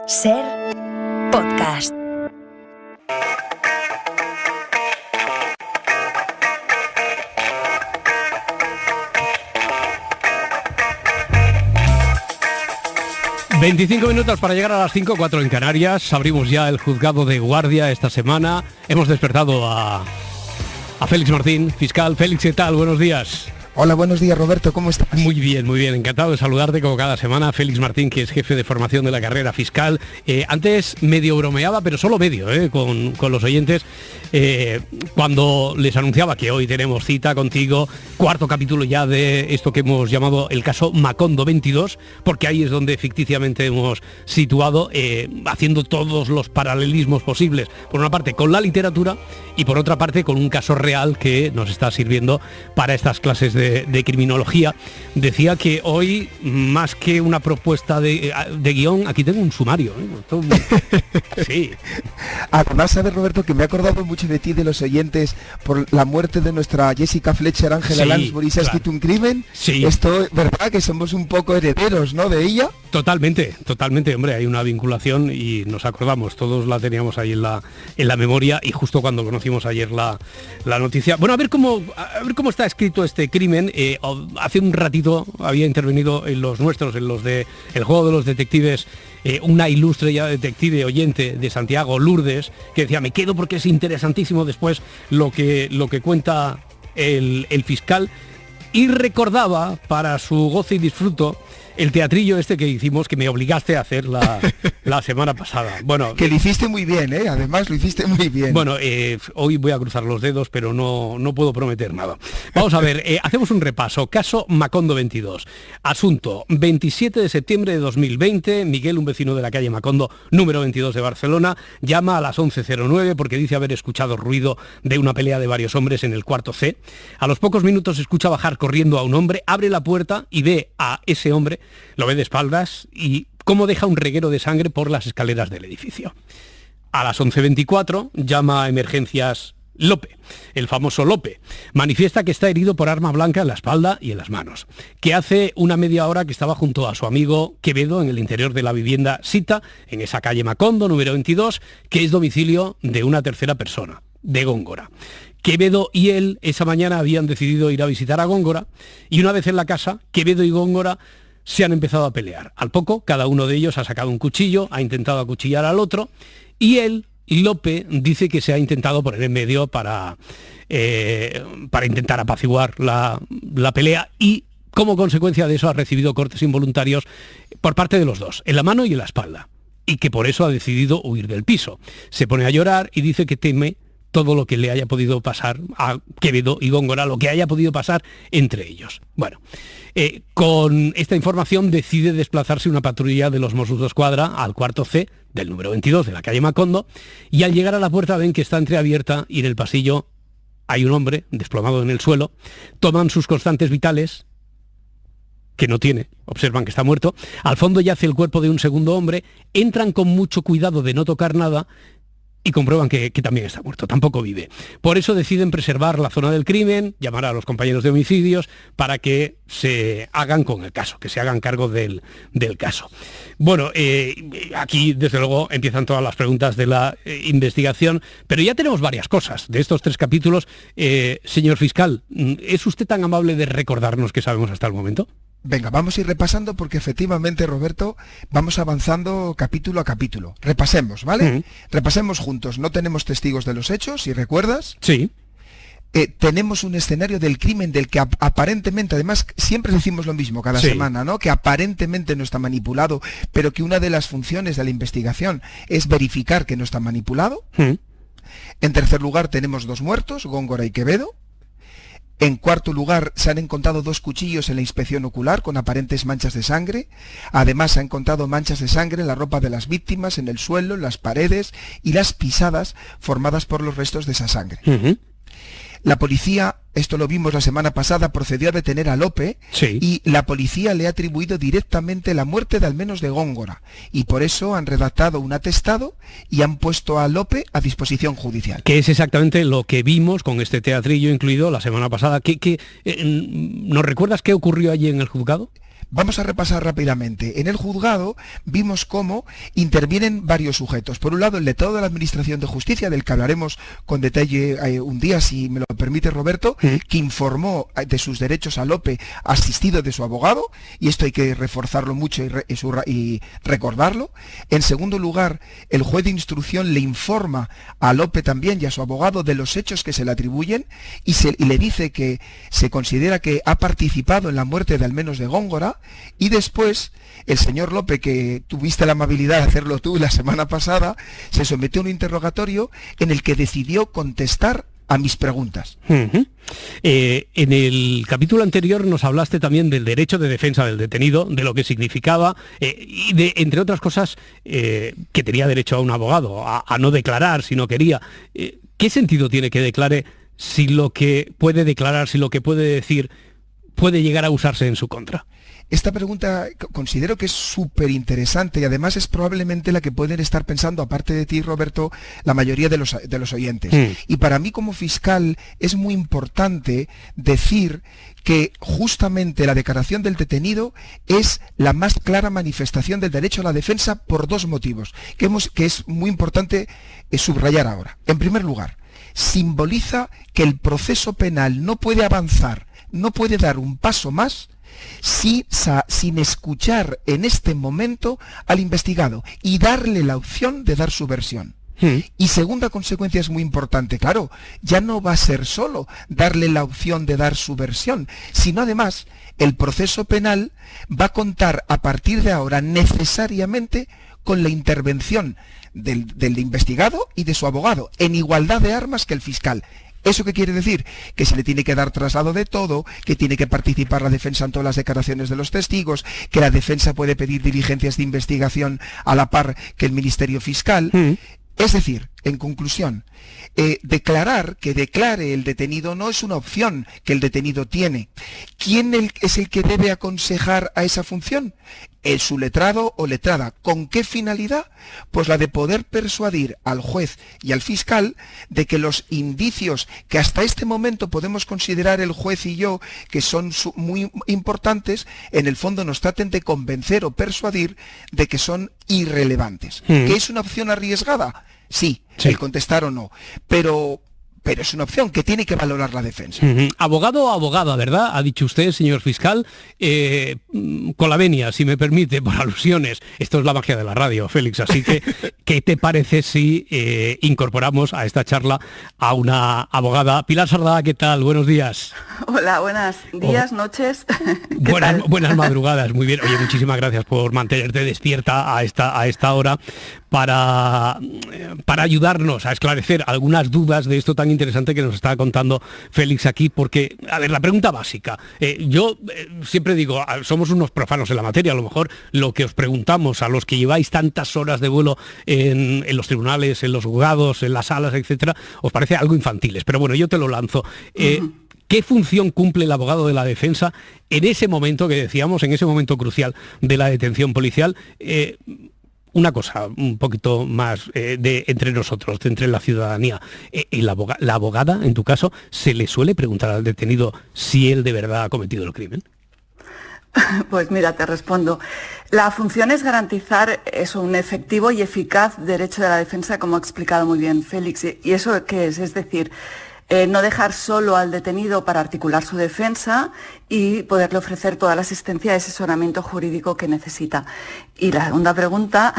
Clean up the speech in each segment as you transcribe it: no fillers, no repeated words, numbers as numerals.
Ser podcast. ...25 para llegar a las 5:04 en Canarias. Abrimos ya el juzgado de guardia esta semana. Hemos despertado a Félix Martín, fiscal. Félix, ¿qué tal? Buenos días. Hola, buenos días, Roberto, ¿cómo estás? Muy bien, encantado de saludarte como cada semana. Félix Martín, que es jefe de formación de la carrera fiscal. Antes medio bromeaba, pero solo medio, con los oyentes, cuando les anunciaba que hoy tenemos cita contigo, cuarto capítulo ya de esto que hemos llamado el caso Macondo 22, porque ahí es donde ficticiamente hemos situado, haciendo todos los paralelismos posibles, por una parte con la literatura y por otra parte con un caso real que nos está sirviendo para estas clases de criminología. Decía que hoy, más que una propuesta de guión, aquí tengo un sumario. Sí. Además, sabes, Roberto, que me he acordado mucho de ti, de los oyentes, por la muerte de nuestra Jessica Fletcher, Ángela Lansbury. ¿Se ha escrito un crimen? Sí. Esto, ¿verdad? Que somos un poco herederos, ¿no?, de ella. Totalmente, hombre, hay una vinculación y nos acordamos, todos la teníamos ahí en la memoria, y justo cuando conocimos ayer la noticia. Bueno, a ver cómo está escrito este crimen. Hace un ratito había intervenido en los nuestros, en los de El Juego de los Detectives, una ilustre ya detective oyente de Santiago, Lourdes, que decía, me quedo porque es interesantísimo después lo que cuenta el fiscal, y recordaba, para su goce y disfruto, el teatrillo este que hicimos, que me obligaste a hacer la semana pasada. Bueno, que lo hiciste muy bien, además lo hiciste muy bien. Bueno, hoy voy a cruzar los dedos, pero no puedo prometer nada. Vamos a ver, hacemos un repaso. Caso Macondo 22. Asunto, 27 de septiembre de 2020, Miguel, un vecino de la calle Macondo, número 22 de Barcelona, llama a las 11:09 porque dice haber escuchado ruido de una pelea de varios hombres en el cuarto C. A los pocos minutos escucha bajar corriendo a un hombre, abre la puerta y ve a ese hombre, lo ve de espaldas y cómo deja un reguero de sangre por las escaleras del edificio. A las 11:24 llama a emergencias Lope, el famoso Lope. Manifiesta que está herido por arma blanca en la espalda y en las manos, que hace una media hora que estaba junto a su amigo Quevedo en el interior de la vivienda Sita, en esa calle Macondo, número 22, que es domicilio de una tercera persona, de Góngora. Quevedo y él esa mañana habían decidido ir a visitar a Góngora, y una vez en la casa, Quevedo y Góngora se han empezado a pelear. Al poco, cada uno de ellos ha sacado un cuchillo, ha intentado acuchillar al otro, y él, Lope, dice que se ha intentado poner en medio para intentar apaciguar la pelea, y como consecuencia de eso ha recibido cortes involuntarios por parte de los dos, en la mano y en la espalda, y que por eso ha decidido huir del piso. Se pone a llorar y dice que teme todo lo que le haya podido pasar a Quevedo y Góngora, lo que haya podido pasar entre ellos. Bueno, con esta información decide desplazarse una patrulla de los Mossos d'Esquadra al cuarto C del número 22 de la calle Macondo, y al llegar a la puerta ven que está entreabierta y en el pasillo hay un hombre desplomado en el suelo. Toman sus constantes vitales, que no tiene, observan que está muerto. Al fondo yace el cuerpo de un segundo hombre, entran con mucho cuidado de no tocar nada, y comprueban que también está muerto, tampoco vive. Por eso deciden preservar la zona del crimen, llamar a los compañeros de homicidios para que se hagan con el caso, que se hagan cargo del caso. Bueno, aquí desde luego empiezan todas las preguntas de la investigación, pero ya tenemos varias cosas de estos 3 capítulos. Señor fiscal, ¿es usted tan amable de recordarnos qué sabemos hasta el momento? Venga, vamos a ir repasando porque efectivamente, Roberto, vamos avanzando capítulo a capítulo. Repasemos, ¿vale? Repasemos juntos. No tenemos testigos de los hechos, si recuerdas. Sí. Tenemos un escenario del crimen del que aparentemente, además, siempre decimos lo mismo cada semana, ¿no? Que aparentemente no está manipulado, pero que una de las funciones de la investigación es verificar que no está manipulado. En tercer lugar, tenemos 2 muertos, Góngora y Quevedo. En cuarto lugar, se han encontrado 2 cuchillos en la inspección ocular con aparentes manchas de sangre. Además, se han encontrado manchas de sangre en la ropa de las víctimas, en el suelo, en las paredes y las pisadas formadas por los restos de esa sangre. La policía, esto lo vimos la semana pasada, procedió a detener a Lope, y la policía le ha atribuido directamente la muerte de al menos de Góngora, y por eso han redactado un atestado y han puesto a Lope a disposición judicial. Que es exactamente lo que vimos con este teatrillo incluido la semana pasada. ¿Nos recuerdas qué ocurrió allí en el juzgado? Vamos a repasar rápidamente. En el juzgado vimos cómo intervienen varios sujetos. Por un lado, el letrado de la Administración de Justicia, del que hablaremos con detalle un día, si me lo permite Roberto, que informó de sus derechos a Lope, asistido de su abogado, y esto hay que reforzarlo mucho y recordarlo. En segundo lugar, el juez de instrucción le informa a Lope también y a su abogado de los hechos que se le atribuyen y le dice que se considera que ha participado en la muerte de al menos de Góngora, y después el señor Lope, que tuviste la amabilidad de hacerlo tú la semana pasada, se sometió a un interrogatorio en el que decidió contestar a mis preguntas. En el capítulo anterior nos hablaste también del derecho de defensa del detenido, de lo que significaba y de, entre otras cosas, que tenía derecho a un abogado, a no declarar si no quería. ¿Qué sentido tiene que declare si lo que puede declarar, si lo que puede decir puede llegar a usarse en su contra? Esta pregunta considero que es súper interesante y además es probablemente la que pueden estar pensando, aparte de ti, Roberto, la mayoría de los oyentes. Y para mí como fiscal es muy importante decir que justamente la declaración del detenido es la más clara manifestación del derecho a la defensa por dos motivos, que es muy importante subrayar ahora. En primer lugar, simboliza que el proceso penal no puede avanzar, no puede dar un paso más sin escuchar en este momento al investigado y darle la opción de dar su versión. Y segunda consecuencia es muy importante, claro, ya no va a ser solo darle la opción de dar su versión, sino además el proceso penal va a contar a partir de ahora necesariamente con la intervención del investigado y de su abogado, en igualdad de armas que el fiscal. ¿Eso qué quiere decir? Que se le tiene que dar traslado de todo, que tiene que participar la defensa en todas las declaraciones de los testigos, que la defensa puede pedir diligencias de investigación a la par que el Ministerio Fiscal. Es decir, en conclusión, declarar que declare el detenido no es una opción que el detenido tiene. ¿Quién es el que debe aconsejar a esa función? Es su letrado o letrada. ¿Con qué finalidad? Pues la de poder persuadir al juez y al fiscal de que los indicios que hasta este momento podemos considerar el juez y yo que son muy importantes, en el fondo nos traten de convencer o persuadir de que son irrelevantes. ¿Que es una opción arriesgada? Sí, el contestar o no. Pero es una opción que tiene que valorar la defensa. Abogado o abogada, ¿verdad? Ha dicho usted, señor fiscal, con la venia, si me permite, por alusiones. Esto es la magia de la radio, Félix. Así que, ¿qué te parece si incorporamos a esta charla a una abogada? Pilar Sardá, ¿qué tal? Buenos días. Hola, buenos días, noches. Buenas madrugadas, muy bien. Oye, muchísimas gracias por mantenerte despierta a esta hora para ayudarnos a esclarecer algunas dudas de esto tan interesante que nos está contando Félix aquí, porque, a ver, la pregunta básica. Yo siempre digo, somos unos profanos en la materia, a lo mejor lo que os preguntamos a los que lleváis tantas horas de vuelo en los tribunales, en los juzgados, en las salas, etcétera, os parece algo infantiles, pero bueno, yo te lo lanzo. ¿Qué función cumple el abogado de la defensa en ese momento que decíamos, en ese momento crucial de la detención policial? Una cosa un poquito más entre nosotros, entre la ciudadanía. ¿La abogada, en tu caso, se le suele preguntar al detenido si él de verdad ha cometido el crimen? Pues mira, te respondo. La función es garantizar un efectivo y eficaz derecho de la defensa, como ha explicado muy bien Félix. ¿Y eso qué es? Es decir, no dejar solo al detenido para articular su defensa y poderle ofrecer toda la asistencia y asesoramiento jurídico que necesita. Y la segunda pregunta,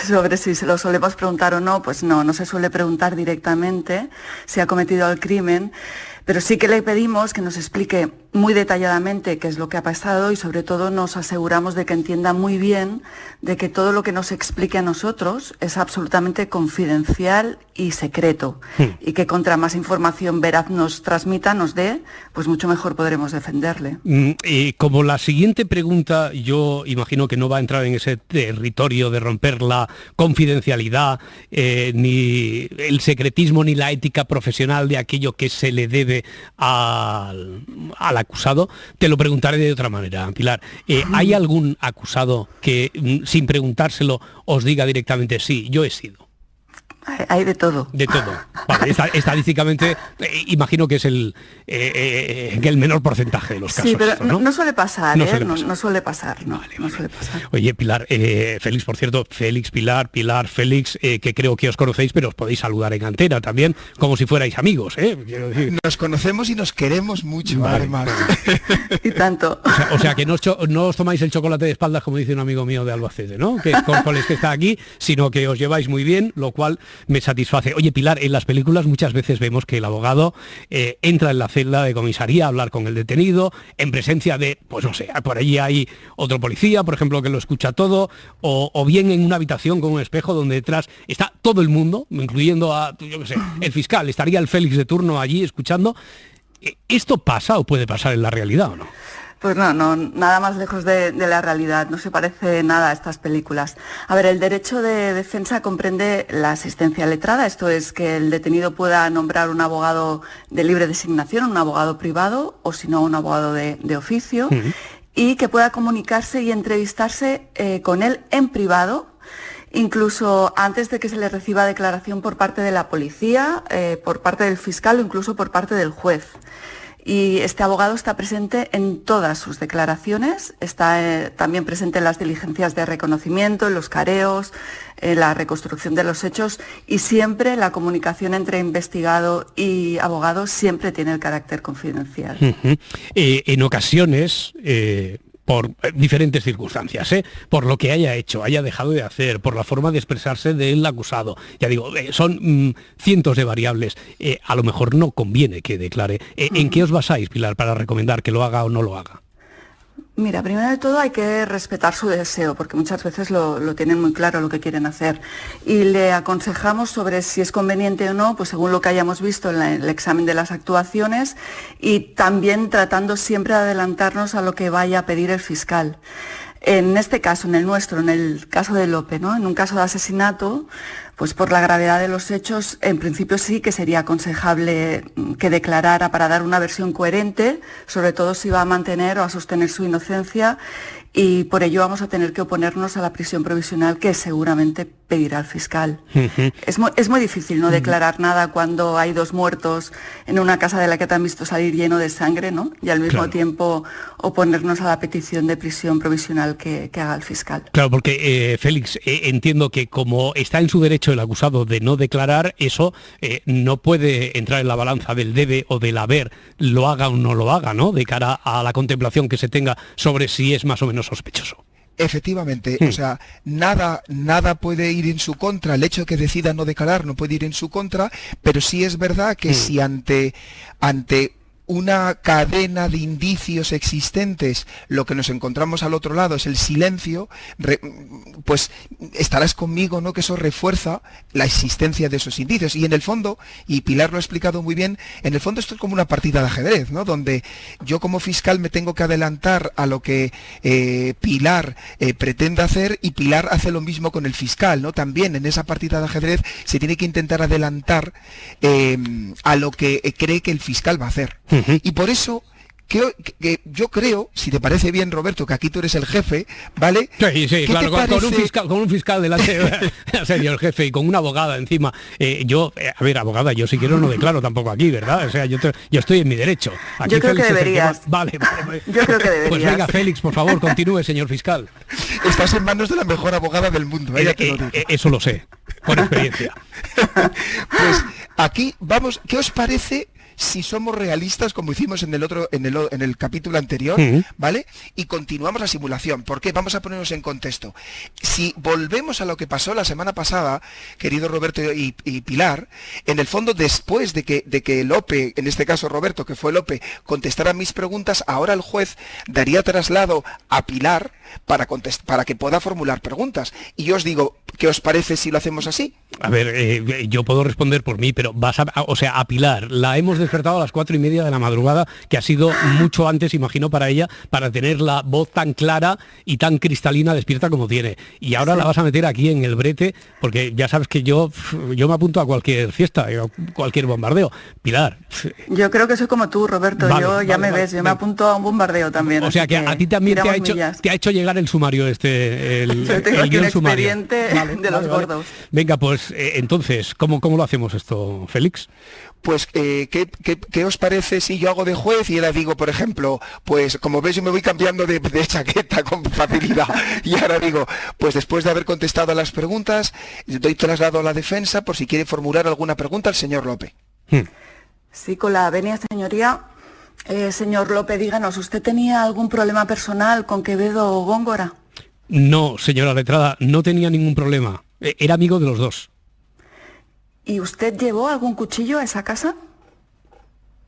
sobre si se lo solemos preguntar o no, pues no se suele preguntar directamente si ha cometido el crimen, pero sí que le pedimos que nos explique muy detalladamente qué es lo que ha pasado y sobre todo nos aseguramos de que entienda muy bien de que todo lo que nos explique a nosotros es absolutamente confidencial y secreto y que contra más información veraz nos transmita, nos dé, pues mucho mejor podremos defenderle. Como la siguiente pregunta, yo imagino que no va a entrar en ese territorio de romper la confidencialidad, ni el secretismo, ni la ética profesional de aquello que se le debe al acusado, te lo preguntaré de otra manera, Pilar. ¿Hay algún acusado que, sin preguntárselo, os diga directamente sí, yo he sido? Hay de todo. De todo. Vale, estadísticamente imagino que es el menor porcentaje de los casos. Sí, pero esto, ¿no? no suele pasar, no ¿eh? suele pasar. No suele pasar, no, Vale, no vale. suele pasar. Oye, Pilar, Félix, por cierto, Félix, Pilar, Félix, que creo que os conocéis, pero os podéis saludar en antena también, como si fuerais amigos, ¿eh? Quiero decir. Nos conocemos y nos queremos mucho, Vale. además. Y tanto. O sea que no os tomáis el chocolate de espaldas, como dice un amigo mío de Albacete, ¿no? Que con el que está aquí, sino que os lleváis muy bien, lo cual me satisface. Oye, Pilar, en las películas muchas veces vemos que el abogado entra en la celda de comisaría a hablar con el detenido, en presencia de, pues no sé, por allí hay otro policía, por ejemplo, que lo escucha todo, o bien en una habitación con un espejo donde detrás está todo el mundo, incluyendo a, yo qué sé, el fiscal, estaría el Félix de turno allí escuchando. ¿Esto pasa o puede pasar en la realidad o no? Pues no, nada más lejos de la realidad, no se parece nada a estas películas. A ver, el derecho de defensa comprende la asistencia letrada, esto es que el detenido pueda nombrar un abogado de libre designación, un abogado privado, o si no, un abogado de oficio, y que pueda comunicarse y entrevistarse con él en privado, incluso antes de que se le reciba declaración por parte de la policía, por parte del fiscal o incluso por parte del juez. Y este abogado está presente en todas sus declaraciones, está también presente en las diligencias de reconocimiento, en los careos, en la reconstrucción de los hechos, y siempre la comunicación entre investigado y abogado siempre tiene el carácter confidencial. En ocasiones, por diferentes circunstancias, por lo que haya hecho, haya dejado de hacer, por la forma de expresarse del acusado. Ya digo, son cientos de variables. A lo mejor no conviene que declare. ¿En qué os basáis, Pilar, para recomendar que lo haga o no lo haga? Mira, primero de todo hay que respetar su deseo, porque muchas veces lo tienen muy claro lo que quieren hacer. Y le aconsejamos sobre si es conveniente o no, pues según lo que hayamos visto en el examen de las actuaciones, y también tratando siempre de adelantarnos a lo que vaya a pedir el fiscal. En este caso, en el nuestro, en el caso de Lope, ¿no? En un caso de asesinato, pues por la gravedad de los hechos, en principio sí que sería aconsejable que declarara para dar una versión coherente, sobre todo si va a mantener o a sostener su inocencia, y por ello vamos a tener que oponernos a la prisión provisional que seguramente pedirá el fiscal. Es muy difícil no declarar nada cuando hay 2 muertos en una casa de la que te han visto salir lleno de sangre, ¿no? Y al mismo tiempo oponernos a la petición de prisión provisional que haga el fiscal. Claro, porque Félix, entiendo que como está en su derecho el acusado de no declarar, eso no puede entrar en la balanza del debe o del haber, lo haga o no lo haga, ¿no? De cara a la contemplación que se tenga sobre si es más o menos sospechoso. Efectivamente, o sea, nada puede ir en su contra, el hecho de que decida no declarar no puede ir en su contra, pero sí es verdad que si ante una cadena de indicios existentes, lo que nos encontramos al otro lado es el silencio, pues estarás conmigo, ¿no?, que eso refuerza la existencia de esos indicios. Y en el fondo, y Pilar lo ha explicado muy bien, en el fondo esto es como una partida de ajedrez, ¿no?, donde yo como fiscal me tengo que adelantar a lo que Pilar pretende hacer, y Pilar hace lo mismo con el fiscal, ¿no? También en esa partida de ajedrez se tiene que intentar adelantar a lo que cree que el fiscal va a hacer. Y por eso que yo creo, si te parece bien, Roberto, que aquí tú eres el jefe, ¿vale? Sí, claro, con un fiscal delante, en serio, el jefe, y con una abogada encima. A ver, abogada, yo si quiero no declaro tampoco aquí, ¿verdad? O sea, yo estoy en mi derecho. Aquí yo creo Félix que deberías. Vale. Yo creo que deberías. Pues venga, Félix, por favor, continúe, señor fiscal. Estás en manos de la mejor abogada del mundo, ya te lo digo. Eso lo sé, por experiencia. Pues aquí vamos, ¿qué os parece si somos realistas, como hicimos en el capítulo anterior, ¿vale? Y continuamos la simulación. ¿Por qué? Vamos a ponernos en contexto. Si volvemos a lo que pasó la semana pasada, querido Roberto y Pilar, en el fondo, después de que Lope, en este caso Roberto, que fue Lope, contestara mis preguntas, ahora el juez daría traslado a Pilar para que pueda formular preguntas. Y yo os digo, ¿qué os parece si lo hacemos así? A ver, yo puedo responder por mí, pero a Pilar la hemos despertado a las 4:30 de la madrugada, que ha sido mucho antes, imagino, para ella, para tener la voz tan clara y tan cristalina despierta como tiene. Y ahora la vas a meter aquí en el brete, porque ya sabes que yo me apunto a cualquier fiesta, a cualquier bombardeo. Pilar. Yo creo que soy como tú, Roberto. Yo me apunto a un bombardeo también. O sea que a ti también te ha hecho llegar el sumario el tengo aquí guión un sumario. expediente de los gordos. Venga, pues Pues entonces, ¿cómo lo hacemos esto, Félix? Pues, ¿qué os parece si yo hago de juez y ahora digo, por ejemplo, pues como ves yo me voy cambiando de chaqueta con facilidad y ahora digo, pues después de haber contestado a las preguntas, doy traslado a la defensa por si quiere formular alguna pregunta al señor López. Sí, con la venia, señoría. Señor López, díganos, ¿usted tenía algún problema personal con Quevedo o Góngora? No, señora letrada, no tenía ningún problema. Era amigo de los dos. ¿Y usted llevó algún cuchillo a esa casa?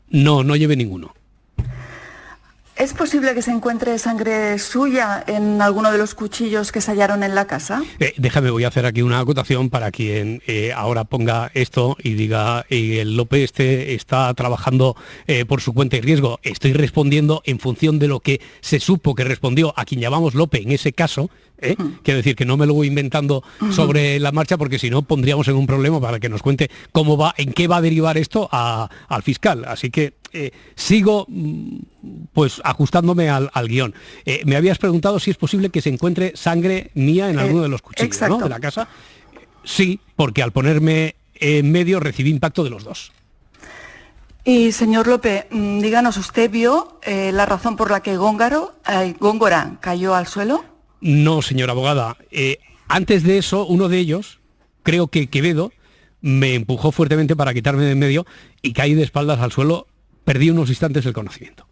No llevé ninguno. ¿Es posible que se encuentre sangre suya en alguno de los cuchillos que se hallaron en la casa? Déjame, voy a hacer aquí una acotación para quien ahora ponga esto y diga el López está trabajando por su cuenta y riesgo. Estoy respondiendo en función de lo que se supo que respondió a quien llamamos López en ese caso. Quiero decir que no me lo voy inventando sobre la marcha, porque si no pondríamos en un problema para que nos cuente cómo va, en qué va a derivar esto al fiscal. Así que sigo pues ajustándome al guión. Me habías preguntado si es posible que se encuentre sangre mía en alguno de los cuchillos, ¿no?, de la casa. Sí, porque al ponerme en medio recibí impacto de los dos. Y señor López, díganos, ¿usted vio la razón por la que Góngora cayó al suelo? No, señora abogada. Antes de eso, uno de ellos, creo que Quevedo, me empujó fuertemente para quitarme de en medio y caí de espaldas al suelo. Perdí unos instantes el conocimiento.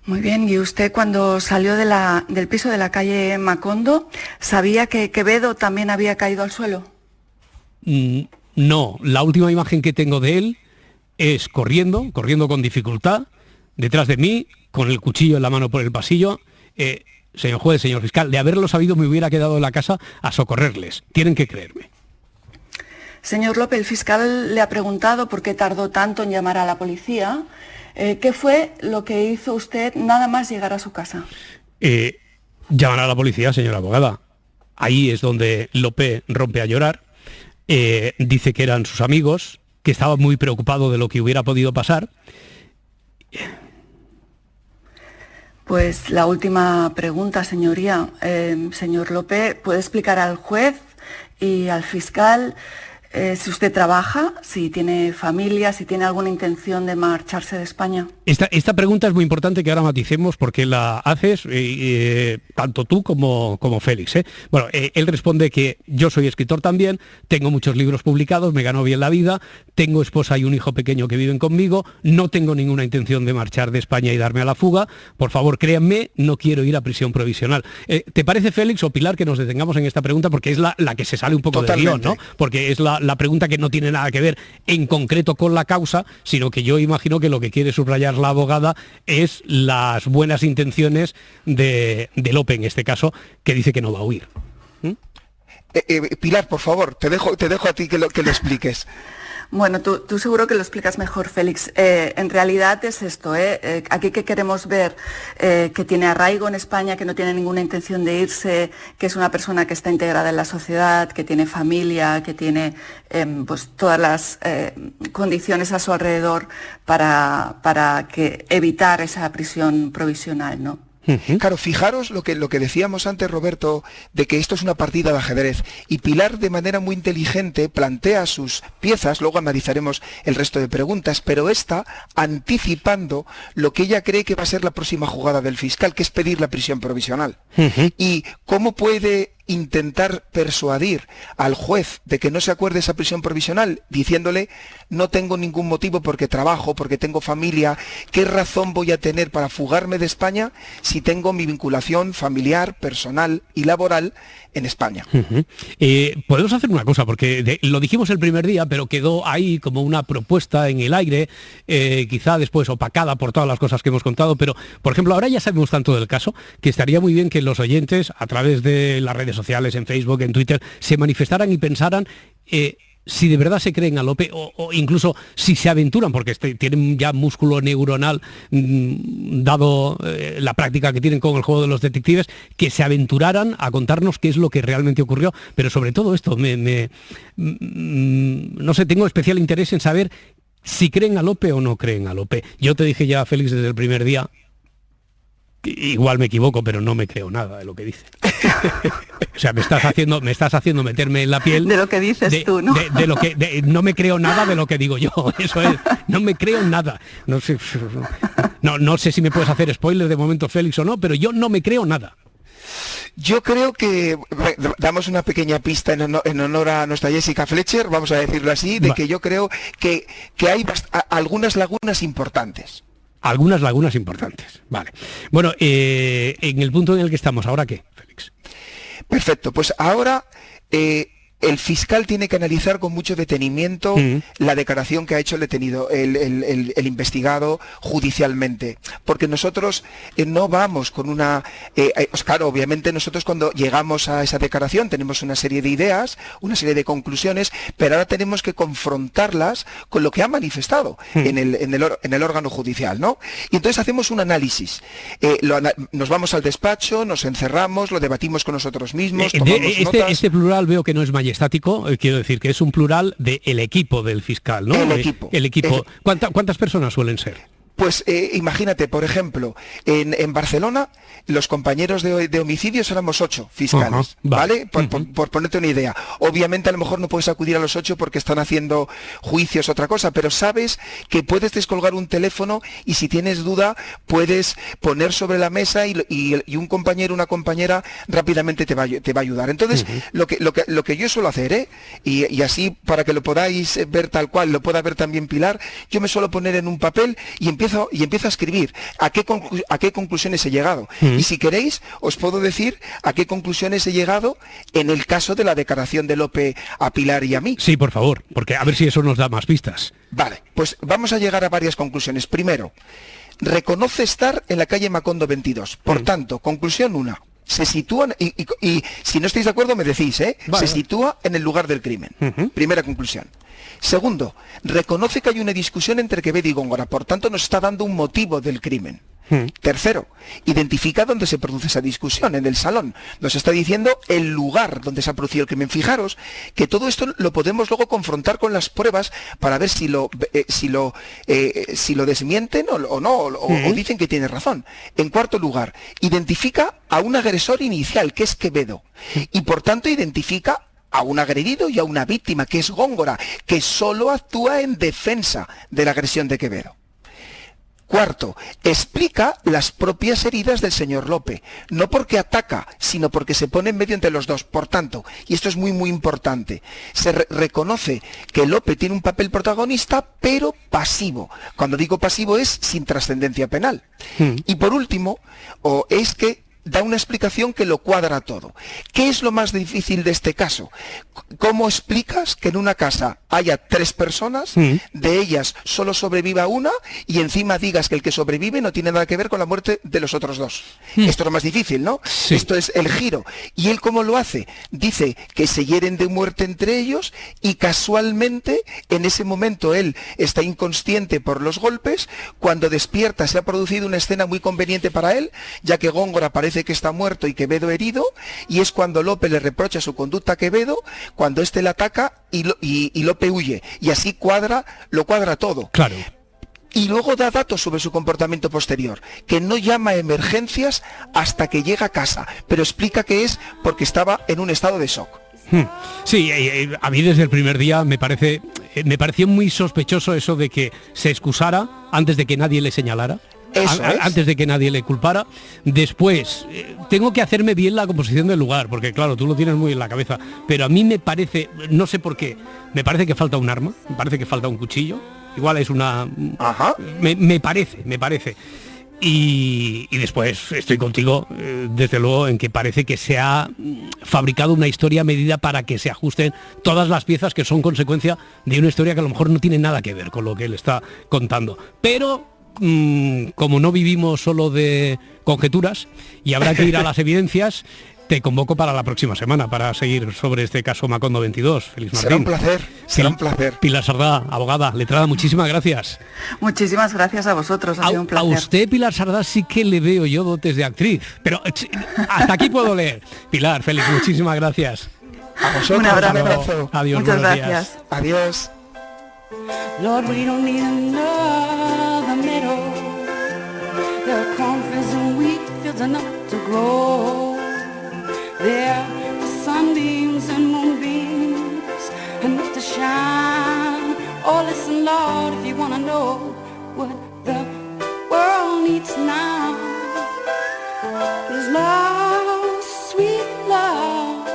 Muy bien, ¿y usted cuando salió del piso de la calle Macondo, sabía que Quevedo también había caído al suelo? No, la última imagen que tengo de él es corriendo con dificultad, detrás de mí, con el cuchillo en la mano por el pasillo. Señor juez, señor fiscal, de haberlo sabido me hubiera quedado en la casa a socorrerles. Tienen que creerme. Señor López, el fiscal le ha preguntado por qué tardó tanto en llamar a la policía. ¿Qué fue lo que hizo usted nada más llegar a su casa? Llamar a la policía, señora abogada. Ahí es donde López rompe a llorar. Dice que eran sus amigos, que estaba muy preocupado de lo que hubiera podido pasar. Pues la última pregunta, señoría. Señor López, ¿puede explicar al juez y al fiscal si usted trabaja, si tiene familia, si tiene alguna intención de marcharse de España? Esta pregunta es muy importante que ahora maticemos, porque la haces tanto tú como Félix. Bueno, él responde que yo soy escritor también, tengo muchos libros publicados, me gano bien la vida, tengo esposa y un hijo pequeño que viven conmigo, no tengo ninguna intención de marchar de España y darme a la fuga. Por favor, créanme, no quiero ir a prisión provisional. ¿Te parece, Félix o Pilar, que nos detengamos en esta pregunta, porque es la que se sale un poco del guión, ¿no? Porque es la pregunta que no tiene nada que ver en concreto con la causa, sino que yo imagino que lo que quiere subrayar la abogada es las buenas intenciones de López, en este caso, que dice que no va a huir. Pilar, por favor, te dejo a ti que lo expliques. Bueno, tú seguro que lo explicas mejor, Félix. En realidad es esto, aquí que queremos ver que tiene arraigo en España, que no tiene ninguna intención de irse, que es una persona que está integrada en la sociedad, que tiene familia, que tiene pues todas las condiciones a su alrededor para evitar esa prisión provisional, ¿no? Claro, fijaros lo que decíamos antes, Roberto, de que esto es una partida de ajedrez, y Pilar de manera muy inteligente plantea sus piezas, luego analizaremos el resto de preguntas, pero esta anticipando lo que ella cree que va a ser la próxima jugada del fiscal, que es pedir la prisión provisional. ¿Y cómo puede intentar persuadir al juez de que no se acuerde esa prisión provisional, diciéndole: no tengo ningún motivo porque trabajo, porque tengo familia, ¿qué razón voy a tener para fugarme de España si tengo mi vinculación familiar, personal y laboral en España? Podemos hacer una cosa, porque lo dijimos el primer día, pero quedó ahí como una propuesta en el aire, quizá después opacada por todas las cosas que hemos contado, pero, por ejemplo, ahora ya sabemos tanto del caso que estaría muy bien que los oyentes, a través de las redes sociales, en Facebook, en Twitter, se manifestaran y pensaran si de verdad se creen a López, o incluso si se aventuran, porque tienen ya músculo neuronal, dado la práctica que tienen con el juego de los detectives, que se aventuraran a contarnos qué es lo que realmente ocurrió. Pero sobre todo esto, no sé, tengo especial interés en saber si creen a López o no creen a López. Yo te dije ya, Félix, desde el primer día, igual me equivoco, pero no me creo nada de lo que dice. O sea, me estás haciendo meterme en la piel de lo que dices tú, ¿no? No me creo nada de lo que digo yo. Eso es, no me creo nada. No sé si me puedes hacer spoiler de momento, Félix, o no, pero yo no me creo nada. Yo creo que damos una pequeña pista en honor a nuestra Jessica Fletcher, vamos a decirlo así, de que yo creo que hay algunas lagunas importantes. Algunas lagunas importantes, vale. Bueno, en el punto en el que estamos, ¿ahora qué, Félix? Perfecto, pues ahora el fiscal tiene que analizar con mucho detenimiento la declaración que ha hecho el detenido, el investigado judicialmente. Porque nosotros no vamos con una... claro, obviamente nosotros cuando llegamos a esa declaración tenemos una serie de ideas, una serie de conclusiones, pero ahora tenemos que confrontarlas con lo que ha manifestado en el órgano judicial, ¿no? Y entonces hacemos un análisis. Nos vamos al despacho, nos encerramos, lo debatimos con nosotros mismos, tomamos notas. Este plural veo que no es estático, quiero decir que es un plural de el equipo del fiscal, ¿no? El equipo. ¿Cuántas personas suelen ser? Pues imagínate, por ejemplo, en Barcelona los compañeros de homicidios éramos 8 fiscales, ¿vale? Por ponerte una idea. Obviamente a lo mejor no puedes acudir a los 8 porque están haciendo juicios, otra cosa, pero sabes que puedes descolgar un teléfono y si tienes duda puedes poner sobre la mesa y un compañero, una compañera rápidamente te va a ayudar. Entonces, lo que yo suelo hacer, y así para que lo podáis ver tal cual, lo pueda ver también Pilar, yo me suelo poner en un papel y empiezo a escribir a qué conclusiones he llegado. Y si queréis, os puedo decir a qué conclusiones he llegado en el caso de la declaración de Lope a Pilar y a mí. Sí, por favor, porque a ver si eso nos da más pistas. Vale, pues vamos a llegar a varias conclusiones. Primero, reconoce estar en la calle Macondo 22. Por tanto, conclusión 1. Se sitúa, y si no estáis de acuerdo me decís, Vale. Se sitúa en el lugar del crimen. Primera conclusión. Segundo, reconoce que hay una discusión entre Quevedo y Góngora, por tanto nos está dando un motivo del crimen. Tercero, identifica dónde se produce esa discusión, en el salón. Nos está diciendo el lugar donde se ha producido el crimen. Fijaros que todo esto lo podemos luego confrontar con las pruebas para ver si lo desmienten o no, o dicen que tiene razón. En cuarto lugar, identifica a un agresor inicial, que es Quevedo, y por tanto identifica a un agredido y a una víctima, que es Góngora, que solo actúa en defensa de la agresión de Quevedo. Cuarto, explica las propias heridas del señor Lope, no porque ataca, sino porque se pone en medio entre los dos. Por tanto, y esto es muy muy importante, se reconoce que Lope tiene un papel protagonista, pero pasivo. Cuando digo pasivo es sin trascendencia penal. Y por último, es que da una explicación que lo cuadra todo. ¿Qué es lo más difícil de este caso? ¿Cómo explicas que en una casa haya 3 personas, de ellas solo sobreviva una, y encima digas que el que sobrevive no tiene nada que ver con la muerte de los otros 2? Esto es lo más difícil, ¿no? Sí. Esto es el giro. ¿Y él cómo lo hace? Dice que se hieren de muerte entre ellos y casualmente en ese momento él está inconsciente por los golpes. Cuando despierta se ha producido una escena muy conveniente para él, ya que Góngora parece que está muerto y Quevedo herido, y es cuando Lope le reprocha su conducta a Quevedo, cuando éste le ataca y Lope huye, y así lo cuadra todo. Claro. Y luego da datos sobre su comportamiento posterior, que no llama a emergencias hasta que llega a casa, pero explica que es porque estaba en un estado de shock. Sí, a mí desde el primer día me pareció muy sospechoso eso de que se excusara antes de que nadie le señalara. Antes de que nadie le culpara. Después, tengo que hacerme bien la composición del lugar, porque claro, tú lo tienes muy en la cabeza, pero a mí me parece, no sé por qué, me parece que falta un arma, me parece que falta un cuchillo, igual es una... Ajá. Me parece. Y después estoy contigo, desde luego, en que parece que se ha fabricado una historia a medida para que se ajusten todas las piezas que son consecuencia de una historia que a lo mejor no tiene nada que ver con lo que él está contando. Pero como no vivimos solo de conjeturas y habrá que ir a las evidencias, te convoco para la próxima semana para seguir sobre este caso Macondo 22. Félix Martín. Será un placer. Pilar Sardá, abogada, letrada, muchísimas gracias. Muchísimas gracias a vosotros, ha sido un placer. A usted, Pilar Sardá, sí que le veo yo dotes de actriz, pero hasta aquí puedo leer. Pilar, Félix, muchísimas gracias. A vosotros, un abrazo. Adiós, muchas buenos gracias. Días. Adiós. Lord, we don't need another medal. The conference week enough to grow. There are sunbeams and moonbeams enough to shine. Oh, listen, Lord, if you want to know what the world needs now is love, sweet love.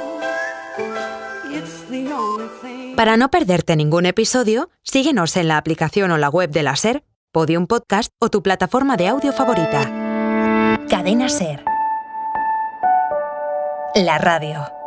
It's the only thing. Para no perderte ningún episodio, síguenos en la aplicación o la web de la SER, Podium Podcast o tu plataforma de audio favorita. Cadena SER. La radio.